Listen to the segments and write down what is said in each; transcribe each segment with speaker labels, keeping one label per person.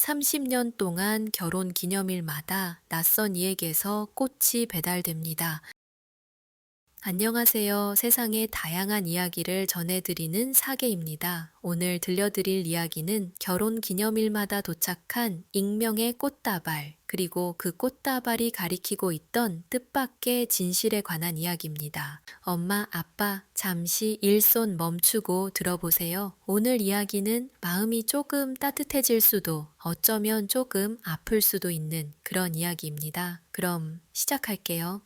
Speaker 1: 30년 동안 결혼 기념일마다 낯선 이에게서 꽃이 배달됩니다. 안녕하세요. 세상의 다양한 이야기를 전해드리는 사계입니다. 오늘 들려드릴 이야기는 결혼 기념일마다 도착한 익명의 꽃다발, 그리고 그 꽃다발이 가리키고 있던 뜻밖의 진실에 관한 이야기입니다. 엄마, 아빠, 잠시 일손 멈추고 들어보세요. 오늘 이야기는 마음이 조금 따뜻해질 수도, 어쩌면 조금 아플 수도 있는 그런 이야기입니다. 그럼 시작할게요.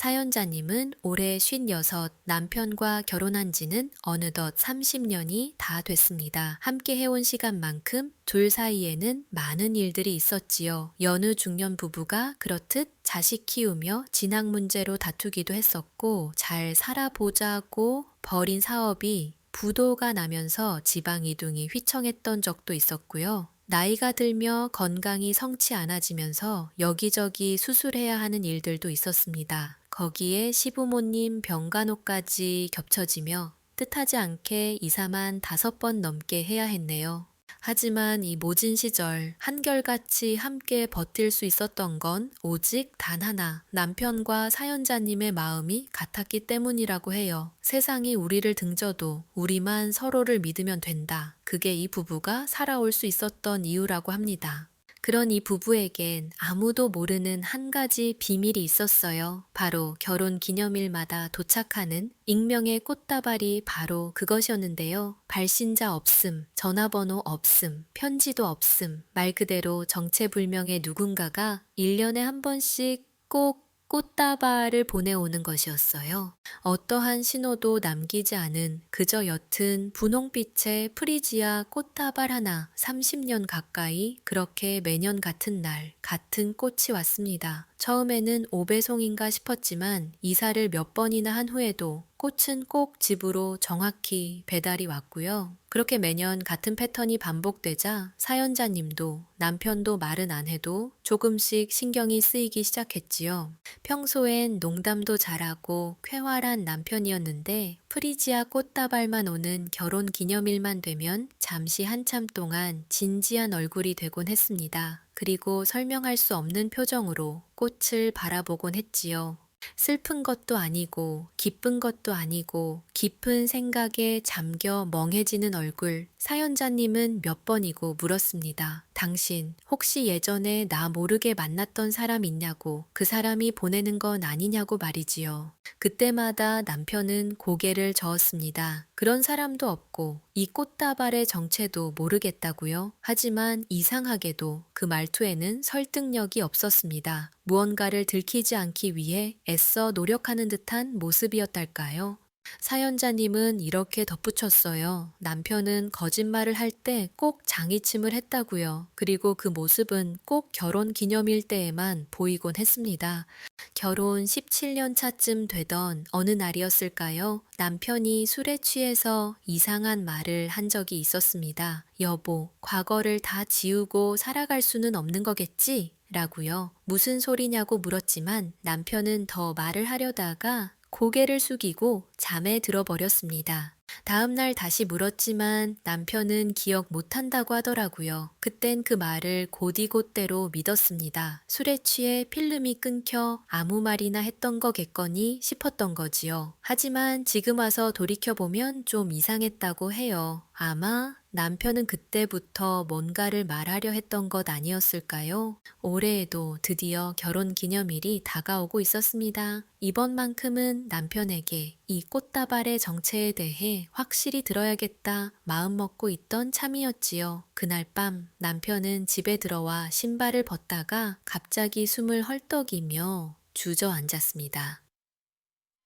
Speaker 1: 사연자님은 올해 56, 남편과 결혼한 지는 어느덧 30년이 다 됐습니다. 함께 해온 시간만큼 둘 사이에는 많은 일들이 있었지요. 여느 중년 부부가 그렇듯 자식 키우며 진학 문제로 다투기도 했었고, 잘 살아보자고 벌인 사업이 부도가 나면서 지방 이동이 휘청했던 적도 있었고요. 나이가 들며 건강이 성치 않아지면서 여기저기 수술해야 하는 일들도 있었습니다. 거기에 시부모님 병간호까지 겹쳐지며 뜻하지 않게 이사만 5번 넘게 해야 했네요. 하지만 이 모진 시절 한결같이 함께 버틸 수 있었던 건 오직 단 하나, 남편과 사연자님의 마음이 같았기 때문이라고 해요. 세상이 우리를 등져도 우리만 서로를 믿으면 된다. 그게 이 부부가 살아올 수 있었던 이유라고 합니다. 그런 이 부부에겐 아무도 모르는 한 가지 비밀이 있었어요. 바로 결혼 기념일마다 도착하는 익명의 꽃다발이 바로 그것이었는데요. 발신자 없음, 전화번호 없음, 편지도 없음, 말 그대로 정체불명의 누군가가 1년에 한 번씩 꼭 꽃다발을 보내오는 것이었어요. 어떠한 신호도 남기지 않은 그저 옅은 분홍빛의 프리지아 꽃다발 하나, 30년 가까이 그렇게 매년 같은 날 같은 꽃이 왔습니다. 처음에는 오배송인가 싶었지만 이사를 몇 번이나 한 후에도 꽃은 꼭 집으로 정확히 배달이 왔고요. 그렇게 매년 같은 패턴이 반복되자 사연자님도 남편도 말은 안 해도 조금씩 신경이 쓰이기 시작했지요. 평소엔 농담도 잘하고 쾌활한 남편이었는데 프리지아 꽃다발만 오는 결혼 기념일만 되면 잠시 한참 동안 진지한 얼굴이 되곤 했습니다. 그리고 설명할 수 없는 표정으로 꽃을 바라보곤 했지요. 슬픈 것도 아니고 기쁜 것도 아니고 깊은 생각에 잠겨 멍해지는 얼굴. 사연자님은 몇 번이고 물었습니다. 당신 혹시 예전에 나 모르게 만났던 사람 있냐고, 그 사람이 보내는 건 아니냐고 말이지요. 그때마다 남편은 고개를 저었습니다. 그런 사람도 없고 이 꽃다발의 정체도 모르겠다고요. 하지만 이상하게도 그 말투에는 설득력이 없었습니다. 무언가를 들키지 않기 위해 애써 노력하는 듯한 모습이었달까요? 사연자님은 이렇게 덧붙였어요. 남편은 거짓말을 할 때 꼭 장의침을 했다고요. 그리고 그 모습은 꼭 결혼 기념일 때에만 보이곤 했습니다. 결혼 17년 차쯤 되던 어느 날이었을까요? 남편이 술에 취해서 이상한 말을 한 적이 있었습니다. 여보, 과거를 다 지우고 살아갈 수는 없는 거겠지? 라고요. 무슨 소리냐고 물었지만 남편은 더 말을 하려다가 고개를 숙이고 잠에 들어버렸습니다. 다음 날 다시 물었지만 남편은 기억 못한다고 하더라고요. 그땐 그 말을 곧이곧대로 믿었습니다. 술에 취해 필름이 끊겨 아무 말이나 했던 거겠거니 싶었던 거지요. 하지만 지금 와서 돌이켜보면 좀 이상했다고 해요. 아마 남편은 그때부터 뭔가를 말하려 했던 것 아니었을까요? 올해에도 드디어 결혼 기념일이 다가오고 있었습니다. 이번만큼은 남편에게 이 꽃다발의 정체에 대해 확실히 들어야겠다 마음먹고 있던 참이었지요. 그날 밤 남편은 집에 들어와 신발을 벗다가 갑자기 숨을 헐떡이며 주저앉았습니다.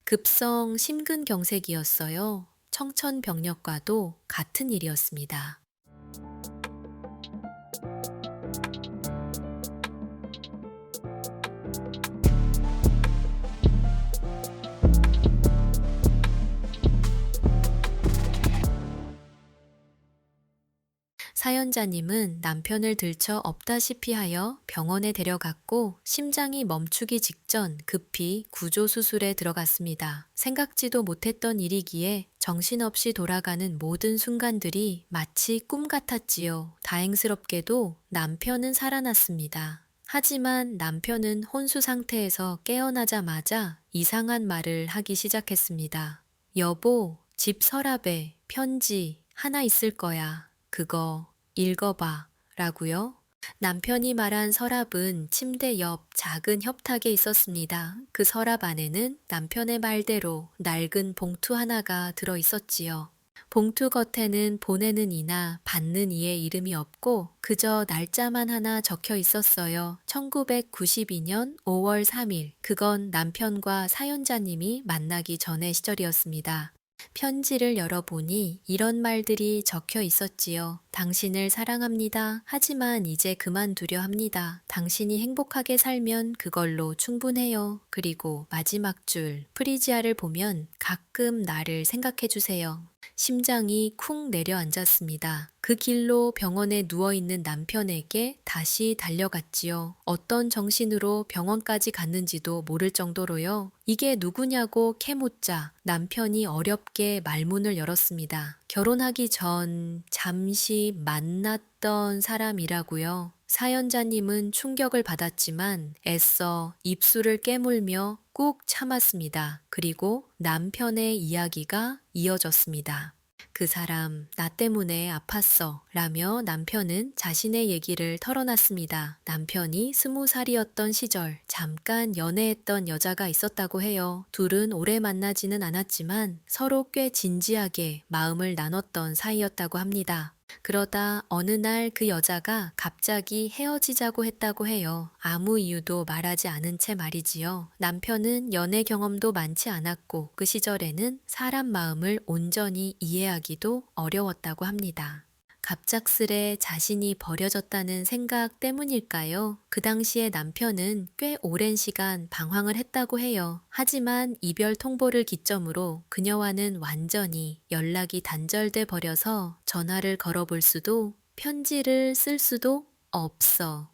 Speaker 1: 급성 심근경색이었어요. 청천벽력과도 같은 일이었습니다. 사연자님은 남편을 들쳐 없다시피 하여 병원에 데려갔고 심장이 멈추기 직전 급히 구조수술에 들어갔습니다. 생각지도 못했던 일이기에 정신없이 돌아가는 모든 순간들이 마치 꿈 같았지요. 다행스럽게도 남편은 살아났습니다. 하지만 남편은 혼수 상태에서 깨어나자마자 이상한 말을 하기 시작했습니다. 여보, 집 서랍에 편지 하나 있을 거야. 그거 읽어봐. 라고요. 남편이 말한 서랍은 침대 옆 작은 협탁에 있었습니다. 그 서랍 안에는 남편의 말대로 낡은 봉투 하나가 들어 있었지요. 봉투 겉에는 보내는 이나 받는 이의 이름이 없고 그저 날짜만 하나 적혀 있었어요. 1992년 5월 3일. 그건 남편과 사연자님이 만나기 전의 시절이었습니다. 편지를 열어보니 이런 말들이 적혀 있었지요. 당신을 사랑합니다. 하지만 이제 그만두려 합니다. 당신이 행복하게 살면 그걸로 충분해요. 그리고 마지막 줄, 프리지아를 보면 가끔 나를 생각해 주세요. 심장이 쿵 내려앉았습니다. 그 길로 병원에 누워있는 남편에게 다시 달려갔지요. 어떤 정신으로 병원까지 갔는지도 모를 정도로요. 이게 누구냐고 캐묻자 남편이 어렵게 말문을 열었습니다. 결혼하기 전 잠시 만났던 사람이라고요. 사연자님은 충격을 받았지만 애써 입술을 깨물며 꾹 참았습니다. 그리고 남편의 이야기가 이어졌습니다. 그 사람, 나 때문에 아팠어. 라며 남편은 자신의 얘기를 털어놨습니다. 남편이 20살이었던 시절 잠깐 연애했던 여자가 있었다고 해요. 둘은 오래 만나지는 않았지만 서로 꽤 진지하게 마음을 나눴던 사이였다고 합니다. 그러다 어느 날 그 여자가 갑자기 헤어지자고 했다고 해요. 아무 이유도 말하지 않은 채 말이지요. 남편은 연애 경험도 많지 않았고 그 시절에는 사람 마음을 온전히 이해하기도 어려웠다고 합니다. 갑작스레 자신이 버려졌다는 생각 때문일까요? 그 당시에 남편은 꽤 오랜 시간 방황을 했다고 해요. 하지만 이별 통보를 기점으로 그녀와는 완전히 연락이 단절돼 버려서 전화를 걸어볼 수도 편지를 쓸 수도 없어.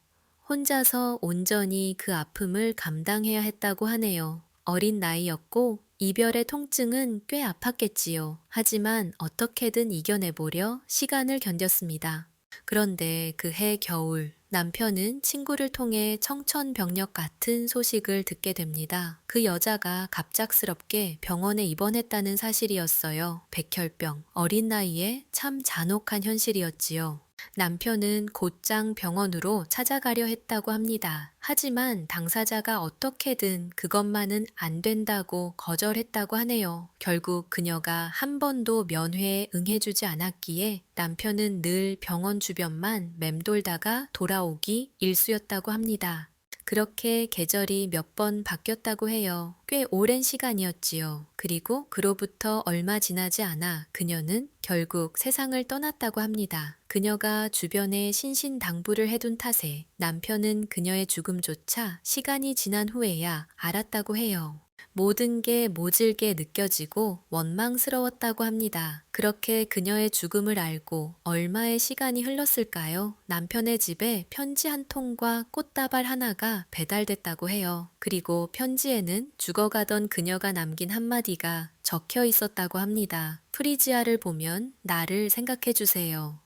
Speaker 1: 혼자서 온전히 그 아픔을 감당해야 했다고 하네요. 어린 나이였고 이별의 통증은 꽤 아팠겠지요. 하지만 어떻게든 이겨내보려 시간을 견뎠습니다. 그런데 그해 겨울 남편은 친구를 통해 청천벽력 같은 소식을 듣게 됩니다. 그 여자가 갑작스럽게 병원에 입원했다는 사실이었어요. 백혈병, 어린 나이에 참 잔혹한 현실이었지요. 남편은 곧장 병원으로 찾아가려 했다고 합니다. 하지만 당사자가 어떻게든 그것만은 안 된다고 거절했다고 하네요. 결국 그녀가 한 번도 면회에 응해주지 않았기에 남편은 늘 병원 주변만 맴돌다가 돌아오기 일쑤였다고 합니다. 그렇게 계절이 몇 번 바뀌었다고 해요. 꽤 오랜 시간이었지요. 그리고 그로부터 얼마 지나지 않아 그녀는 결국 세상을 떠났다고 합니다. 그녀가 주변에 신신당부를 해둔 탓에 남편은 그녀의 죽음조차 시간이 지난 후에야 알았다고 해요. 모든 게 모질게 느껴지고 원망스러웠다고 합니다. 그렇게 그녀의 죽음을 알고 얼마의 시간이 흘렀을까요? 남편의 집에 편지 한 통과 꽃다발 하나가 배달됐다고 해요. 그리고 편지에는 죽어가던 그녀가 남긴 한마디가 적혀 있었다고 합니다. 프리지아를 보면 나를 생각해 주세요.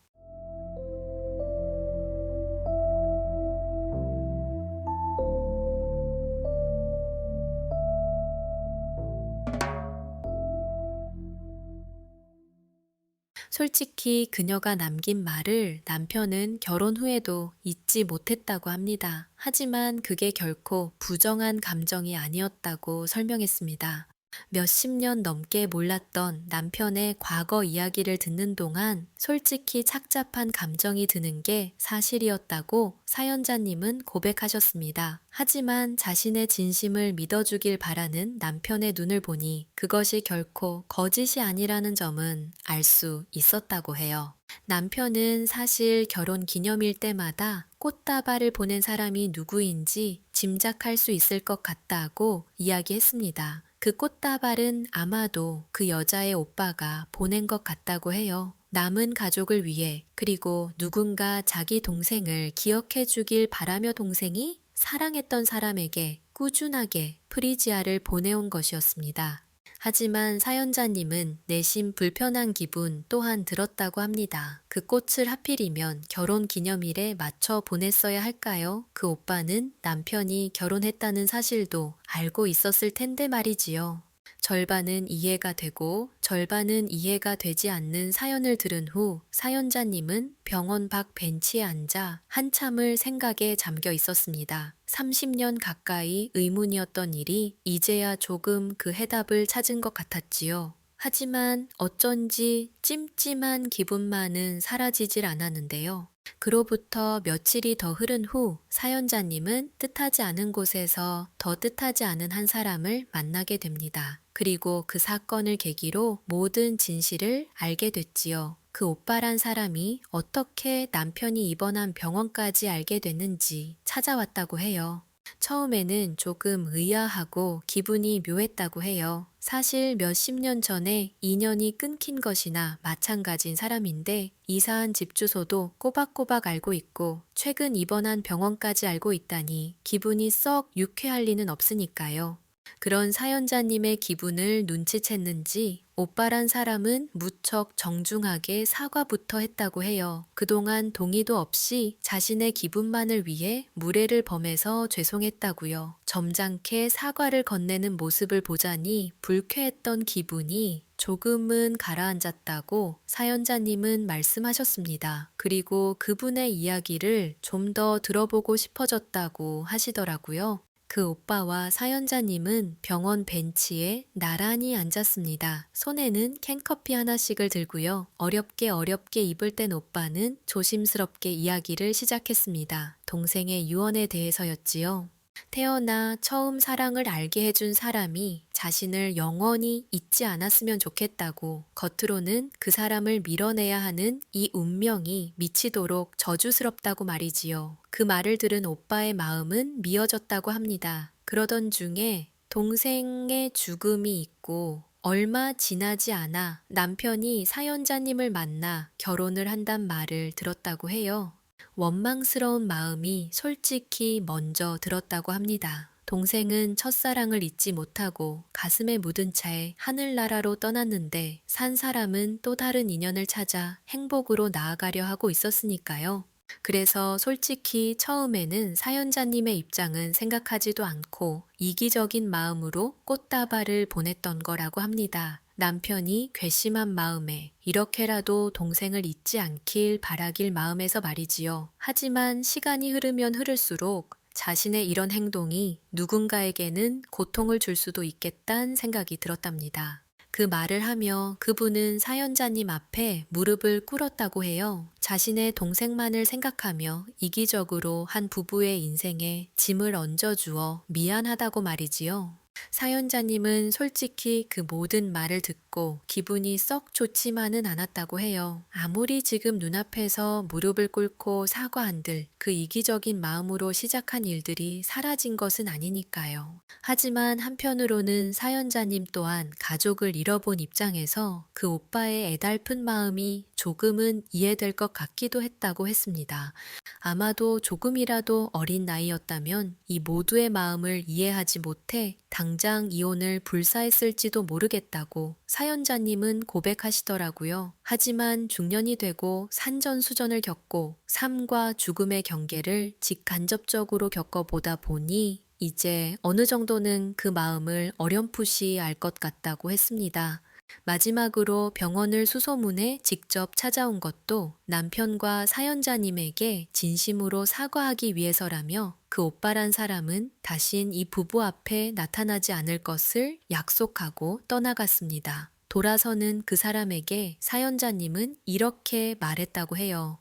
Speaker 1: 솔직히 그녀가 남긴 말을 남편은 결혼 후에도 잊지 못했다고 합니다. 하지만 그게 결코 부정한 감정이 아니었다고 설명했습니다. 몇십 년 넘게 몰랐던 남편의 과거 이야기를 듣는 동안 솔직히 착잡한 감정이 드는 게 사실이었다고 사연자님은 고백하셨습니다. 하지만 자신의 진심을 믿어주길 바라는 남편의 눈을 보니 그것이 결코 거짓이 아니라는 점은 알 수 있었다고 해요. 남편은 사실 결혼 기념일 때마다 꽃다발을 보낸 사람이 누구인지 짐작할 수 있을 것 같다고 이야기했습니다. 그 꽃다발은 아마도 그 여자의 오빠가 보낸 것 같다고 해요. 남은 가족을 위해 그리고 누군가 자기 동생을 기억해 주길 바라며 동생이 사랑했던 사람에게 꾸준하게 프리지아를 보내온 것이었습니다. 하지만 사연자님은 내심 불편한 기분 또한 들었다고 합니다. 그 꽃을 하필이면 결혼 기념일에 맞춰 보냈어야 할까요? 그 오빠는 남편이 결혼했다는 사실도 알고 있었을 텐데 말이지요. 절반은 이해가 되고 절반은 이해가 되지 않는 사연을 들은 후 사연자님은 병원 밖 벤치에 앉아 한참을 생각에 잠겨 있었습니다. 30년 가까이 의문이었던 일이 이제야 조금 그 해답을 찾은 것 같았지요. 하지만 어쩐지 찜찜한 기분만은 사라지질 않았는데요. 그로부터 며칠이 더 흐른 후 사연자님은 뜻하지 않은 곳에서 더 뜻하지 않은 한 사람을 만나게 됩니다. 그리고 그 사건을 계기로 모든 진실을 알게 됐지요. 그 오빠란 사람이 어떻게 남편이 입원한 병원까지 알게 됐는지 찾아왔다고 해요. 처음에는 조금 의아하고 기분이 묘했다고 해요. 사실 몇십 년 전에 인연이 끊긴 것이나 마찬가지인 사람인데 이사한 집 주소도 꼬박꼬박 알고 있고 최근 입원한 병원까지 알고 있다니 기분이 썩 유쾌할 리는 없으니까요. 그런 사연자님의 기분을 눈치챘는지 오빠란 사람은 무척 정중하게 사과부터 했다고 해요. 그동안 동의도 없이 자신의 기분만을 위해 무례를 범해서 죄송했다고요. 점잖게 사과를 건네는 모습을 보자니 불쾌했던 기분이 조금은 가라앉았다고 사연자님은 말씀하셨습니다. 그리고 그분의 이야기를 좀 더 들어보고 싶어졌다고 하시더라고요. 그 오빠와 사연자님은 병원 벤치에 나란히 앉았습니다. 손에는 캔커피 하나씩을 들고요. 어렵게 입을 뗀 오빠는 조심스럽게 이야기를 시작했습니다. 동생의 유언에 대해서였지요. 태어나 처음 사랑을 알게 해준 사람이 자신을 영원히 잊지 않았으면 좋겠다고 겉으로는 그 사람을 밀어내야 하는 이 운명이 미치도록 저주스럽다고 말이지요. 그 말을 들은 오빠의 마음은 미어졌다고 합니다. 그러던 중에 동생의 죽음이 있고 얼마 지나지 않아 남편이 사연자님을 만나 결혼을 한단 말을 들었다고 해요. 원망스러운 마음이 솔직히 먼저 들었다고 합니다. 동생은 첫사랑을 잊지 못하고 가슴에 묻은 채 하늘나라로 떠났는데 산 사람은 또 다른 인연을 찾아 행복으로 나아가려 하고 있었으니까요. 그래서 솔직히 처음에는 사연자님의 입장은 생각하지도 않고 이기적인 마음으로 꽃다발을 보냈던 거라고 합니다. 남편이 괘씸한 마음에 이렇게라도 동생을 잊지 않길 바라길 마음에서 말이지요. 하지만 시간이 흐르면 흐를수록 자신의 이런 행동이 누군가에게는 고통을 줄 수도 있겠다는 생각이 들었답니다. 그 말을 하며 그분은 사연자님 앞에 무릎을 꿇었다고 해요. 자신의 동생만을 생각하며 이기적으로 한 부부의 인생에 짐을 얹어주어 미안하다고 말이지요. 사연자님은 솔직히 그 모든 말을 듣고 기분이 썩 좋지만은 않았다고 해요. 아무리 지금 눈앞에서 무릎을 꿇고 사과한들 그 이기적인 마음으로 시작한 일들이 사라진 것은 아니니까요. 하지만 한편으로는 사연자님 또한 가족을 잃어본 입장에서 그 오빠의 애달픈 마음이 조금은 이해될 것 같기도 했다고 했습니다. 아마도 조금이라도 어린 나이였다면 이 모두의 마음을 이해하지 못해 당장 이혼을 불사했을지도 모르겠다고 사연자님은 고백하시더라고요. 하지만 중년이 되고 산전수전을 겪고 삶과 죽음의 경계를 직간접적으로 겪어보다 보니 이제 어느 정도는 그 마음을 어렴풋이 알 것 같다고 했습니다. 마지막으로 병원을 수소문해 직접 찾아온 것도 남편과 사연자님에게 진심으로 사과하기 위해서라며 그 오빠란 사람은 다신 이 부부 앞에 나타나지 않을 것을 약속하고 떠나갔습니다. 돌아서는 그 사람에게 사연자님은 이렇게 말했다고 해요.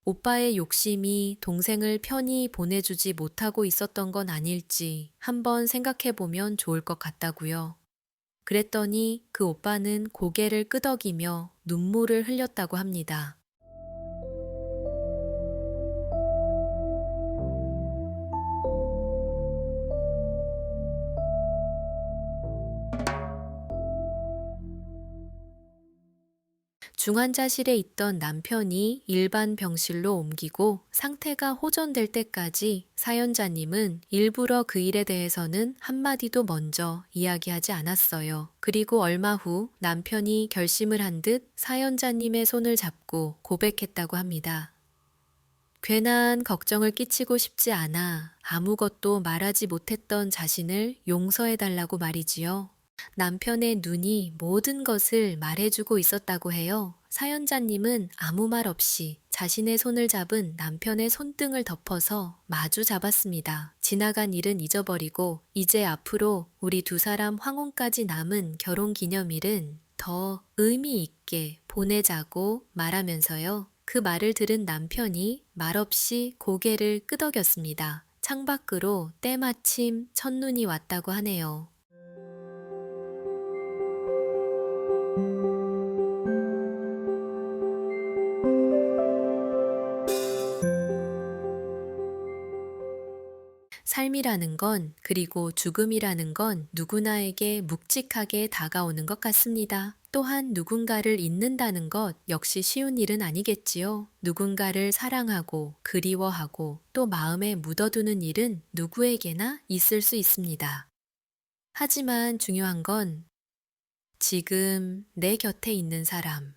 Speaker 1: 오빠의 욕심이 동생을 편히 보내주지 못하고 있었던 건 아닐지 한번 생각해보면 좋을 것 같다고요. 그랬더니 그 오빠는 고개를 끄덕이며 눈물을 흘렸다고 합니다. 중환자실에 있던 남편이 일반 병실로 옮기고 상태가 호전될 때까지 사연자님은 일부러 그 일에 대해서는 한마디도 먼저 이야기하지 않았어요. 그리고 얼마 후 남편이 결심을 한 듯 사연자님의 손을 잡고 고백했다고 합니다. 괜한 걱정을 끼치고 싶지 않아 아무것도 말하지 못했던 자신을 용서해달라고 말이지요. 남편의 눈이 모든 것을 말해주고 있었다고 해요. 사연자님은 아무 말 없이 자신의 손을 잡은 남편의 손등을 덮어서 마주 잡았습니다. 지나간 일은 잊어버리고 이제 앞으로 우리 두 사람 황혼까지 남은 결혼 기념일은 더 의미 있게 보내자고 말하면서요. 그 말을 들은 남편이 말없이 고개를 끄덕였습니다. 창밖으로 때마침 첫눈이 왔다고 하네요. 삶이라는 건, 그리고 죽음이라는 건 누구나에게 묵직하게 다가오는 것 같습니다. 또한 누군가를 잊는다는 것 역시 쉬운 일은 아니겠지요. 누군가를 사랑하고 그리워하고 또 마음에 묻어두는 일은 누구에게나 있을 수 있습니다. 하지만 중요한 건 지금 내 곁에 있는 사람,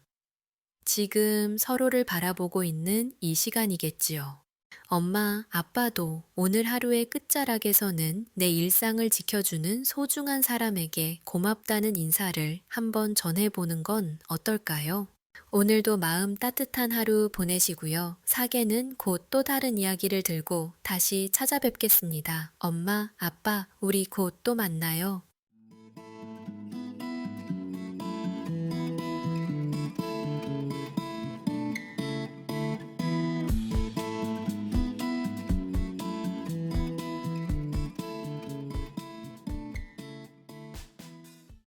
Speaker 1: 지금 서로를 바라보고 있는 이 시간이겠지요. 엄마, 아빠도 오늘 하루의 끝자락에서는 내 일상을 지켜주는 소중한 사람에게 고맙다는 인사를 한번 전해보는 건 어떨까요? 오늘도 마음 따뜻한 하루 보내시고요. 사계는 곧 또 다른 이야기를 들고 다시 찾아뵙겠습니다. 엄마, 아빠, 우리 곧 또 만나요.